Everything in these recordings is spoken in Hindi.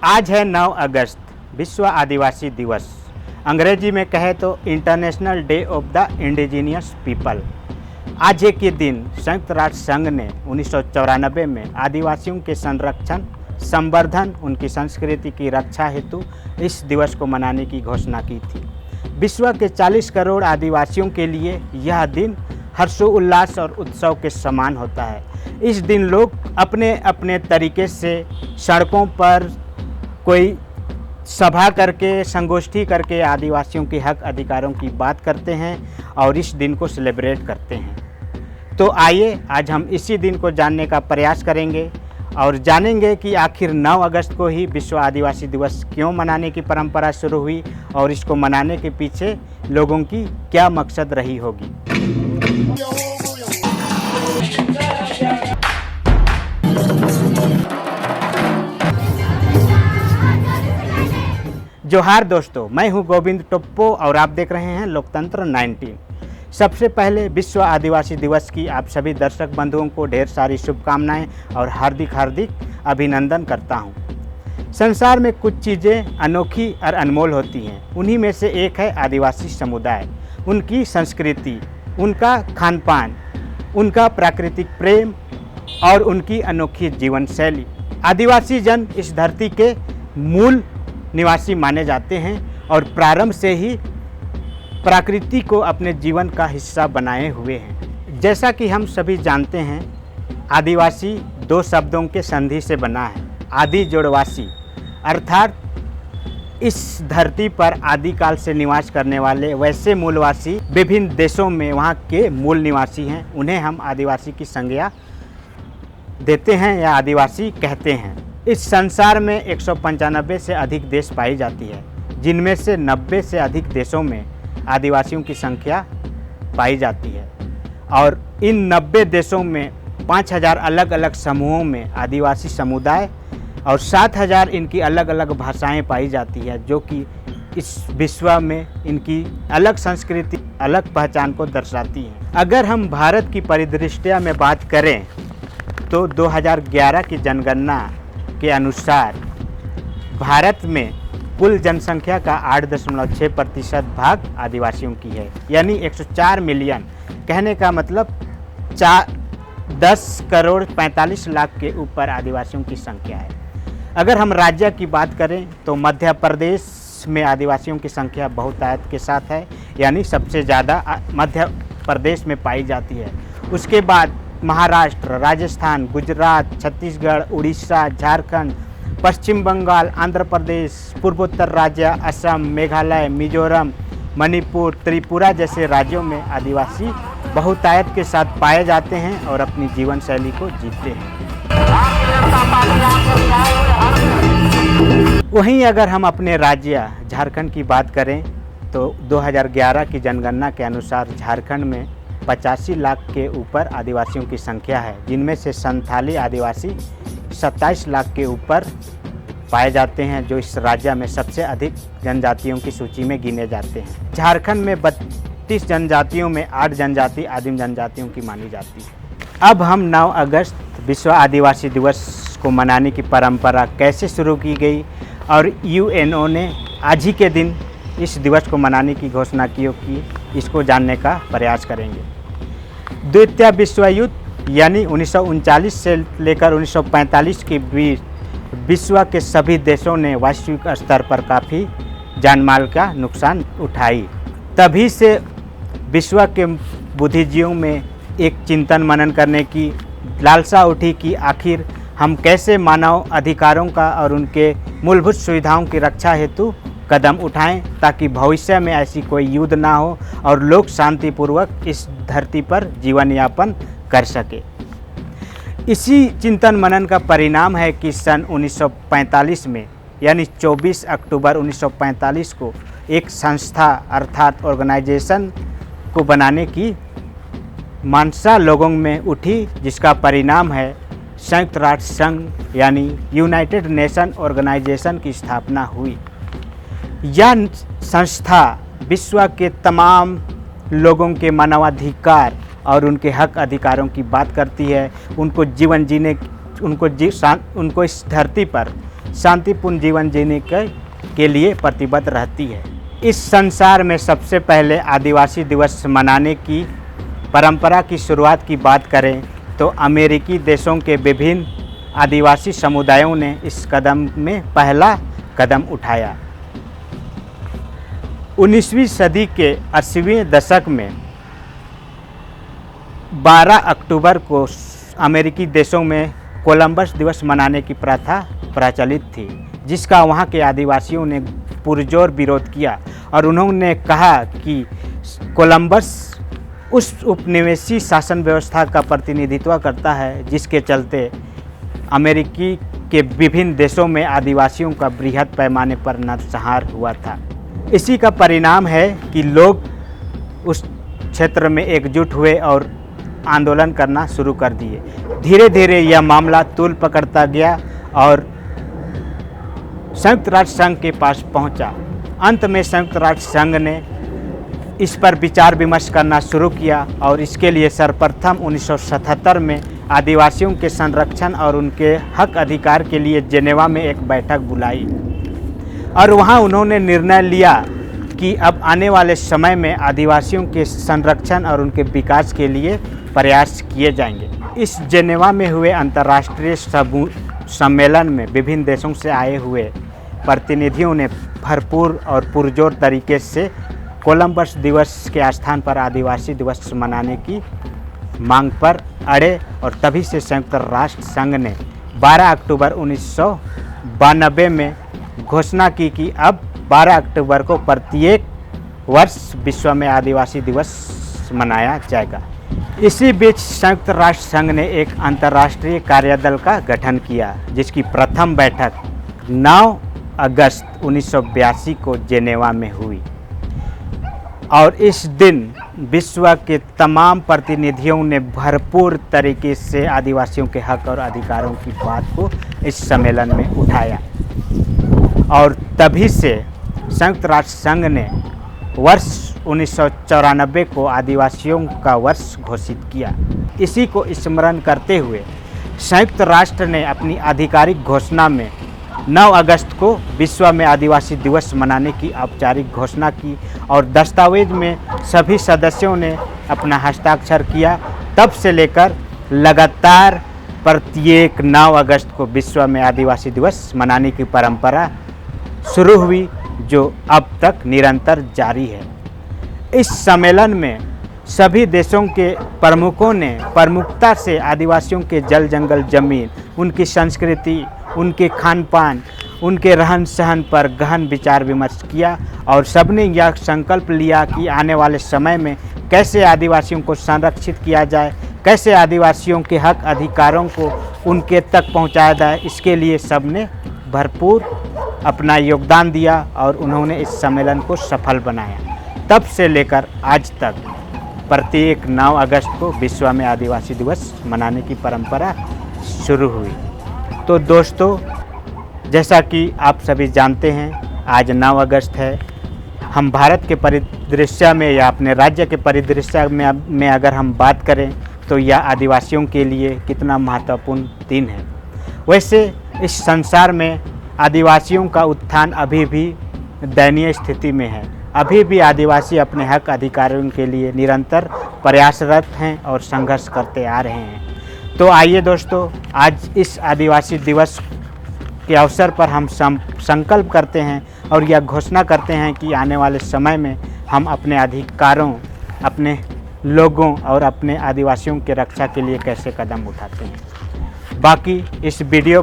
आज है 9 अगस्त, विश्व आदिवासी दिवस। अंग्रेजी में कहे तो international day of the indigenous people. आज ही के दिन संयुक्त राष्ट्र संघ ने 1994 में आदिवासियों के संरक्षण, संवर्धन, उनकी संस्कृति की रक्षा हेतु इस दिवस को मनाने की घोषणा की थी। विश्व के 40 करोड़ आदिवासियों के लिए यह दिन हर्षोल्लास और उत्सव के समान होता है। इस दिन लोग अपने अपने तरीके से सड़कों पर कोई सभा करके, संगोष्ठी करके आदिवासियों के हक अधिकारों की बात करते हैं और इस दिन को सेलिब्रेट करते हैं। तो आइए आज हम इसी दिन को जानने का प्रयास करेंगे और जानेंगे कि आखिर 9 अगस्त को ही विश्व आदिवासी दिवस क्यों मनाने की परंपरा शुरू हुई और इसको मनाने के पीछे लोगों की क्या मकसद रही होगी। जोहार दोस्तों, मैं हूं गोविंद टोप्पो और आप देख रहे हैं लोकतंत्र 19। सबसे पहले विश्व आदिवासी दिवस की आप सभी दर्शक बंधुओं को ढेर सारी शुभकामनाएं और हार्दिक अभिनंदन करता हूं। संसार में कुछ चीज़ें अनोखी और अनमोल होती हैं, उन्हीं में से एक है आदिवासी समुदाय। उनकी संस्कृति, उनका खान पान, उनका प्राकृतिक प्रेम और उनकी अनोखी जीवन शैली। आदिवासी जन इस धरती के मूल निवासी माने जाते हैं और प्रारंभ से ही प्रकृति को अपने जीवन का हिस्सा बनाए हुए हैं। जैसा कि हम सभी जानते हैं, आदिवासी 2 शब्दों के संधि से बना है। आदि जोड़वासी अर्थात इस धरती पर आदिकाल से निवास करने वाले वैसे मूलवासी विभिन्न देशों में वहाँ के मूल निवासी हैं, उन्हें हम आदिवासी की संज्ञा देते हैं या आदिवासी कहते हैं। इस संसार में 195 से अधिक देश पाई जाती है, जिनमें से 90 से अधिक देशों में आदिवासियों की संख्या पाई जाती है और इन 90 देशों में 5000 अलग अलग समूहों में आदिवासी समुदाय और 7000 इनकी अलग अलग भाषाएं पाई जाती है, जो कि इस विश्व में इनकी अलग संस्कृति, अलग पहचान को दर्शाती हैं। अगर हम भारत की परिदृष्टि में बात करें तो 2011 की जनगणना के अनुसार भारत में कुल जनसंख्या का 8.6% भाग आदिवासियों की है, यानी 104 मिलियन। कहने का मतलब 10 करोड़ 45 लाख के ऊपर आदिवासियों की संख्या है। अगर हम राज्य की बात करें तो मध्य प्रदेश में आदिवासियों की संख्या बहुतायत के साथ है, यानी सबसे ज़्यादा मध्य प्रदेश में पाई जाती है। उसके बाद महाराष्ट्र, राजस्थान, गुजरात, छत्तीसगढ़, उड़ीसा, झारखंड, पश्चिम बंगाल, आंध्र प्रदेश, पूर्वोत्तर राज्य, असम, मेघालय, मिजोरम, मणिपुर, त्रिपुरा जैसे राज्यों में आदिवासी बहुतायत के साथ पाए जाते हैं और अपनी जीवन शैली को जीते हैं। वहीं अगर हम अपने राज्य झारखंड की बात करें तो 2011 की जनगणना के अनुसार झारखंड में 85 लाख के ऊपर आदिवासियों की संख्या है, जिनमें से संथाली आदिवासी 27 लाख के ऊपर पाए जाते हैं, जो इस राज्य में सबसे अधिक जनजातियों की सूची में गिने जाते हैं। झारखंड में 32 जनजातियों में 8 जनजाति आदिम जनजातियों की मानी जाती है। अब हम 9 अगस्त विश्व आदिवासी दिवस को मनाने की परंपरा कैसे शुरू की गई और यूएनओ ने आज ही के दिन इस दिवस को मनाने की घोषणा की, इसको जानने का प्रयास करेंगे। द्वितीय विश्व युद्ध यानी 1939 से लेकर 1945 के बीच विश्व के सभी देशों ने वैश्विक स्तर पर काफ़ी जानमाल का नुकसान उठाई। तभी से विश्व के बुद्धिजीवियों में एक चिंतन मनन करने की लालसा उठी कि आखिर हम कैसे मानव अधिकारों का और उनके मूलभूत सुविधाओं की रक्षा हेतु कदम उठाएं, ताकि भविष्य में ऐसी कोई युद्ध ना हो और लोग शांतिपूर्वक इस धरती पर जीवन यापन कर सके। इसी चिंतन मनन का परिणाम है कि सन 1945 में यानी 24 अक्टूबर 1945 को एक संस्था अर्थात ऑर्गेनाइजेशन को बनाने की मानसा लोगों में उठी, जिसका परिणाम है संयुक्त राष्ट्र संघ यानी यूनाइटेड नेशन ऑर्गेनाइजेशन की स्थापना हुई। यह संस्था विश्व के तमाम लोगों के मानवाधिकार और उनके हक अधिकारों की बात करती है, उनको जीवन जीने, उनको इस धरती पर शांतिपूर्ण जीवन जीने के लिए प्रतिबद्ध रहती है। इस संसार में सबसे पहले आदिवासी दिवस मनाने की परंपरा की शुरुआत की बात करें तो अमेरिकी देशों के विभिन्न आदिवासी समुदायों ने इस कदम में पहला कदम उठाया। 19वीं सदी के 80वें दशक में 12 अक्टूबर को अमेरिकी देशों में कोलंबस दिवस मनाने की प्रथा प्रचलित थी, जिसका वहाँ के आदिवासियों ने पुरजोर विरोध किया और उन्होंने कहा कि कोलंबस उस उपनिवेशी शासन व्यवस्था का प्रतिनिधित्व करता है जिसके चलते अमेरिकी के विभिन्न देशों में आदिवासियों का बृहद पैमाने पर नरसंहार हुआ था। इसी का परिणाम है कि लोग उस क्षेत्र में एकजुट हुए और आंदोलन करना शुरू कर दिए। धीरे धीरे यह मामला तूल पकड़ता गया और संयुक्त राष्ट्र संघ के पास पहुंचा। अंत में संयुक्त राष्ट्र संघ ने इस पर विचार विमर्श करना शुरू किया और इसके लिए सर्वप्रथम 1977 में आदिवासियों के संरक्षण और उनके हक अधिकार के लिए जेनेवा में एक बैठक बुलाई और वहां उन्होंने निर्णय लिया कि अब आने वाले समय में आदिवासियों के संरक्षण और उनके विकास के लिए प्रयास किए जाएंगे। इस जेनेवा में हुए अंतर्राष्ट्रीय सम्मेलन में विभिन्न देशों से आए हुए प्रतिनिधियों ने भरपूर और पुरजोर तरीके से कोलंबस दिवस के स्थान पर आदिवासी दिवस मनाने की मांग पर अड़े और तभी से संयुक्त राष्ट्र संघ ने 12 अक्टूबर 1992 में घोषणा की कि अब 12 अक्टूबर को प्रत्येक वर्ष विश्व में आदिवासी दिवस मनाया जाएगा। इसी बीच संयुक्त राष्ट्र संघ ने एक अंतर्राष्ट्रीय कार्यदल का गठन किया, जिसकी प्रथम बैठक 9 अगस्त 1982 को जेनेवा में हुई और इस दिन विश्व के तमाम प्रतिनिधियों ने भरपूर तरीके से आदिवासियों के हक और अधिकारों की बात को इस सम्मेलन में उठाया और तभी से संयुक्त राष्ट्र संघ ने वर्ष 1994 को आदिवासियों का वर्ष घोषित किया। इसी को स्मरण करते हुए संयुक्त राष्ट्र ने अपनी आधिकारिक घोषणा में 9 अगस्त को विश्व में आदिवासी दिवस मनाने की औपचारिक घोषणा की और दस्तावेज में सभी सदस्यों ने अपना हस्ताक्षर किया। तब से लेकर लगातार प्रत्येक 9 अगस्त को विश्व में आदिवासी दिवस मनाने की परंपरा शुरू हुई, जो अब तक निरंतर जारी है। इस सम्मेलन में सभी देशों के प्रमुखों ने प्रमुखता से आदिवासियों के जल जंगल जमीन, उनकी संस्कृति, उनके खान पान, उनके रहन सहन पर गहन विचार विमर्श किया और सबने यह संकल्प लिया कि आने वाले समय में कैसे आदिवासियों को संरक्षित किया जाए, कैसे आदिवासियों के हक अधिकारों को उनके तक पहुंचाया जाए। इसके लिए सबने भरपूर अपना योगदान दिया और उन्होंने इस सम्मेलन को सफल बनाया। तब से लेकर आज तक प्रत्येक 9 अगस्त को विश्व में आदिवासी दिवस मनाने की परंपरा शुरू हुई। तो दोस्तों, जैसा कि आप सभी जानते हैं, आज 9 अगस्त है। हम भारत के परिदृश्य में या अपने राज्य के परिदृश्य में अगर हम बात करें तो यह आदिवासियों के लिए कितना महत्वपूर्ण दिन है। वैसे इस संसार में आदिवासियों का उत्थान अभी भी दयनीय स्थिति में है। अभी भी आदिवासी अपने हक अधिकारों के लिए निरंतर प्रयासरत हैं और संघर्ष करते आ रहे हैं। तो आइए दोस्तों, आज इस आदिवासी दिवस के अवसर पर हम संकल्प करते हैं और यह घोषणा करते हैं कि आने वाले समय में हम अपने अधिकारों, अपने लोगों और अपने आदिवासियों के रक्षा के लिए कैसे कदम उठाते हैं। बाकी इस वीडियो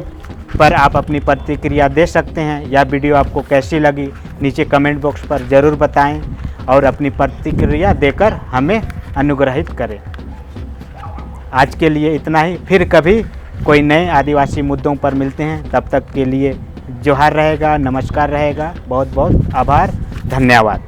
पर आप अपनी प्रतिक्रिया दे सकते हैं। यह वीडियो आपको कैसी लगी नीचे कमेंट बॉक्स पर ज़रूर बताएं और अपनी प्रतिक्रिया देकर हमें अनुग्रहित करें। आज के लिए इतना ही, फिर कभी कोई नए आदिवासी मुद्दों पर मिलते हैं। तब तक के लिए जोहार रहेगा, नमस्कार रहेगा। बहुत बहुत आभार, धन्यवाद।